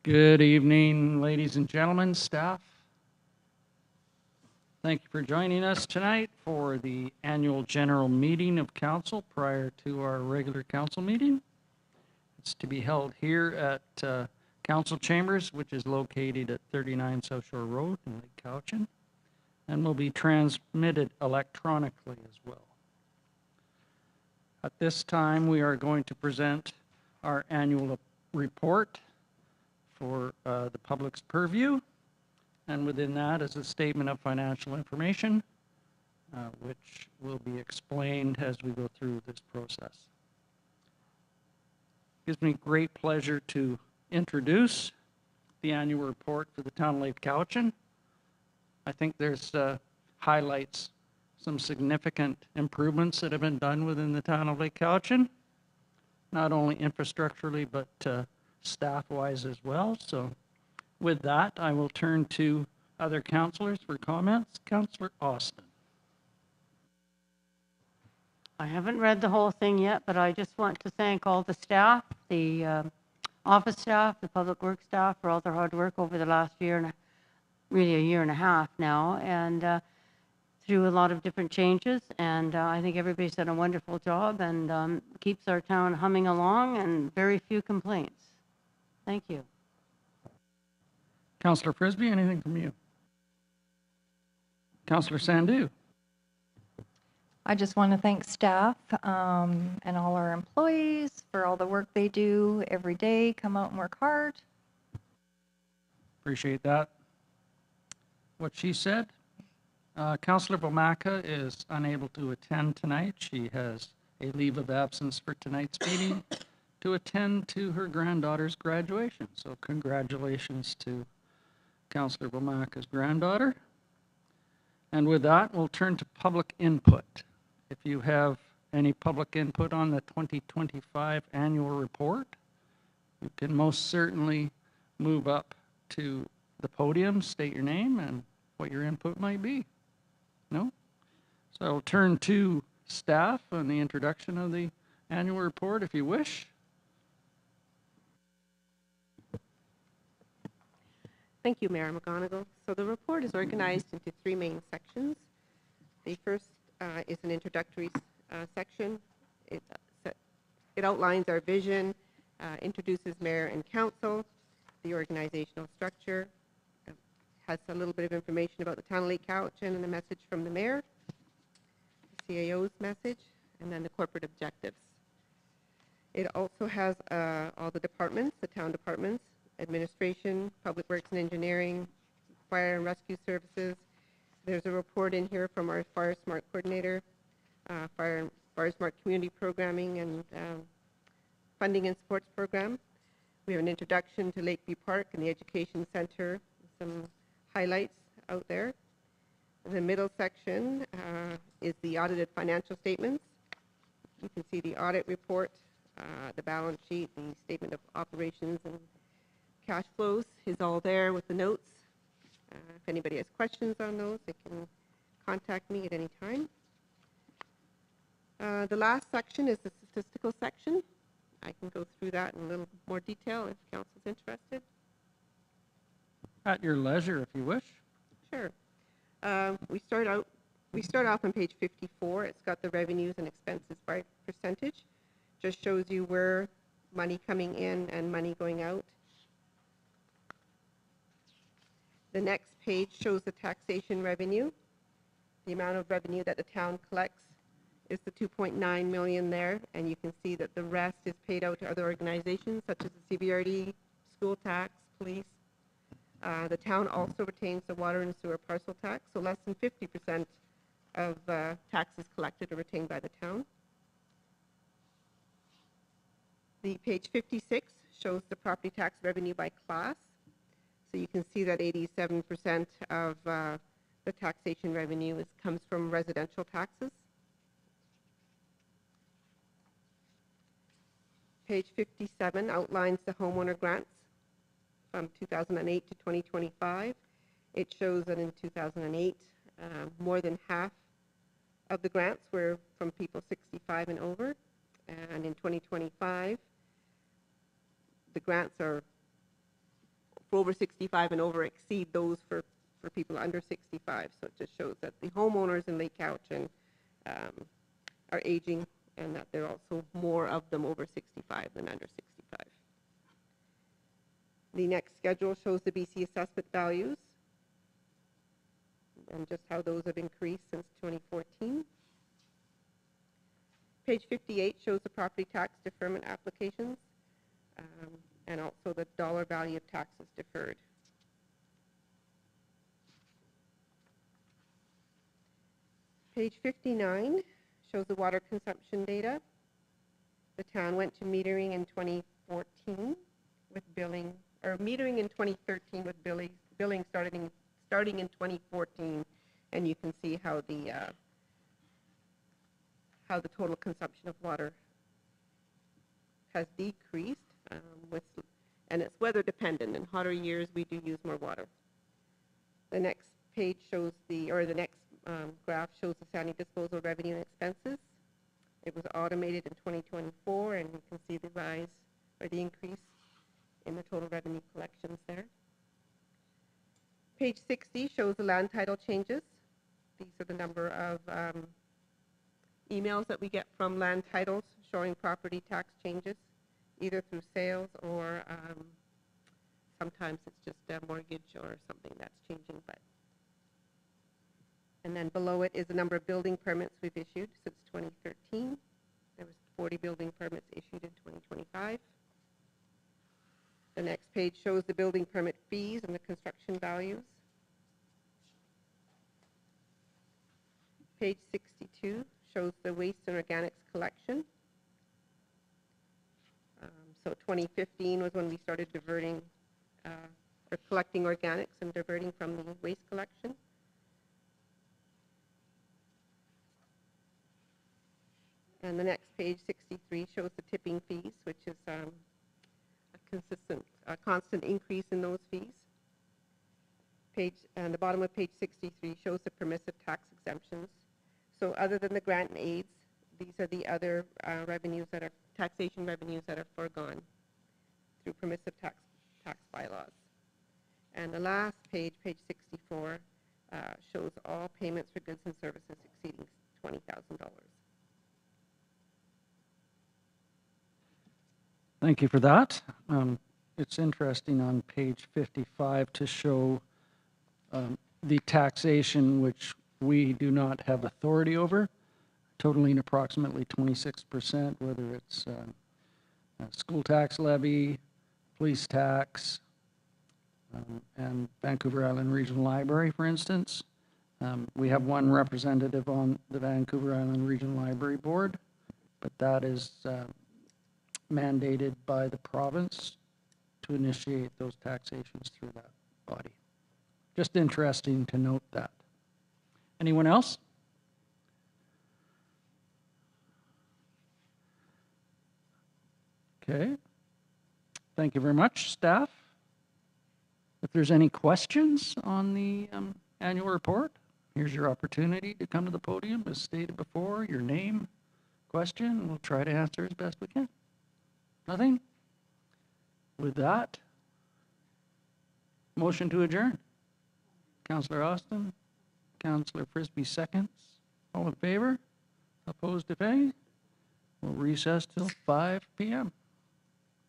Good evening, ladies and gentlemen, staff. Thank you for joining us tonight for the annual general meeting of council prior to our regular council meeting. It's to be held here at Council Chambers, which is located at 39 South Shore Road in Lake Cowichan, and will be transmitted electronically as well. At this time, we are going to present our annual report for the public's purview, and within that is a statement of financial information, which will be explained as we go through this process. It gives me great pleasure to introduce the annual report for the town of Lake Cowichan. I think there's highlights some significant improvements that have been done within the town of Lake Cowichan, not only infrastructurally, but staff-wise as well. So with that, I will turn to other councillors for comments. Councillor Austin. I haven't read the whole thing yet, but I just want to thank all the staff, the office staff, the public works staff for all their hard work over the last year and really a year and a half now, and through a lot of different changes. And I think everybody's done a wonderful job and keeps our town humming along and very few complaints. Thank you. Councillor Frisbee, anything from you? Councillor Sandu. I just want to thank staff and all our employees for all the work they do every day, come out and work hard. Appreciate that. What she said. Councillor Bomaka is unable to attend tonight. She has a leave of absence for tonight's meeting to attend to her granddaughter's graduation. So congratulations to Councillor Bomaka's granddaughter. And with that, we'll turn to public input. If you have any public input on the 2025 annual report, you can most certainly move up to the podium, state your name and what your input might be. No? So I'll turn to staff on the introduction of the annual report if you wish. Thank you, Mayor McGonigal. So the report is organized into three main sections. The first is an introductory section. It outlines our vision, introduces mayor and council, the organizational structure, has a little bit of information about the town of Lake Cowichan and a message from the mayor, the CAO's message, and then the corporate objectives. It also has all the departments, the town departments, administration, public works and engineering, fire and rescue services. There's a report in here from our Fire Smart coordinator, Fire Smart community programming and funding and supports program. We have an introduction to Lakeview Park and the education center, some highlights out there. In the middle section is the audited financial statements. You can see the audit report, the balance sheet, the statement of operations and cash flows is all there with the notes. If anybody has questions on those, they can contact me at any time. The last section is the statistical section. I can go through that in a little more detail if council's interested. At your leisure, if you wish. Sure. We start off on page 54. It's got the revenues and expenses by percentage. Just shows you where money coming in and money going out. The next page shows the taxation revenue. The amount of revenue that the town collects is the 2.9 million there, and you can see that the rest is paid out to other organizations such as the CBRD, school tax, police. The town also retains the water and sewer parcel tax, so less than 50% of taxes collected are retained by the town. The page 56 shows the property tax revenue by class. So you can see that 87% of the taxation revenue comes from residential taxes. Page 57 outlines the homeowner grants from 2008 to 2025. It shows that in 2008, more than half of the grants were from people 65 and over. And in 2025, the grants are for over 65 and over exceed those for people under 65. So it just shows that the homeowners in Lake Cowichan are aging, and that there are also more of them over 65 than under 65. The next schedule shows the BC assessment values and just how those have increased since 2014. Page 58 shows the property tax deferment applications and also the dollar value of taxes deferred. Page 59 shows the water consumption data. The town went to metering in 2014 with billing, or metering in 2013 with billing starting in 2014, and you can see how the total consumption of water has decreased and it's weather dependent. In hotter years, we do use more water. The next page shows the next graph shows the sandy disposal revenue and expenses. It was automated in 2024, and you can see the rise or the increase in the total revenue collections there. Page 60 shows the land title changes. These are the number of emails that we get from land titles showing property tax changes, either through sales or sometimes it's just a mortgage or something that's changing. And then below it is the number of building permits we've issued since 2013. There was 40 building permits issued in 2025. The next page shows the building permit fees and the construction values. Page 62 shows the waste and organics collection. So 2015 was when we started diverting or collecting organics and diverting from the waste collection. And the next page, 63, shows the tipping fees, which is a constant increase in those fees. And the bottom of page 63 shows the permissive tax exemptions. So other than the grant and aids, these are the other revenues that are taxation revenues that are foregone through permissive tax bylaws. And the last page, page 64, shows all payments for goods and services exceeding $20,000. Thank you for that. It's interesting on page 55 to show the taxation which we do not have authority over, totaling approximately 26%, whether it's school tax levy, police tax, and Vancouver Island Regional Library, for instance. We have one representative on the Vancouver Island Regional Library Board, but that is mandated by the province to initiate those taxations through that body. Just interesting to note that. Anyone else? Okay. Thank you very much, staff. If there's any questions on the annual report, here's your opportunity to come to the podium. As stated before, your name, question, we'll try to answer as best we can. Nothing? With that, motion to adjourn. Councillor Austin, Councillor Frisbee seconds. All in favor? Opposed, if any? We'll recess till 5 p.m.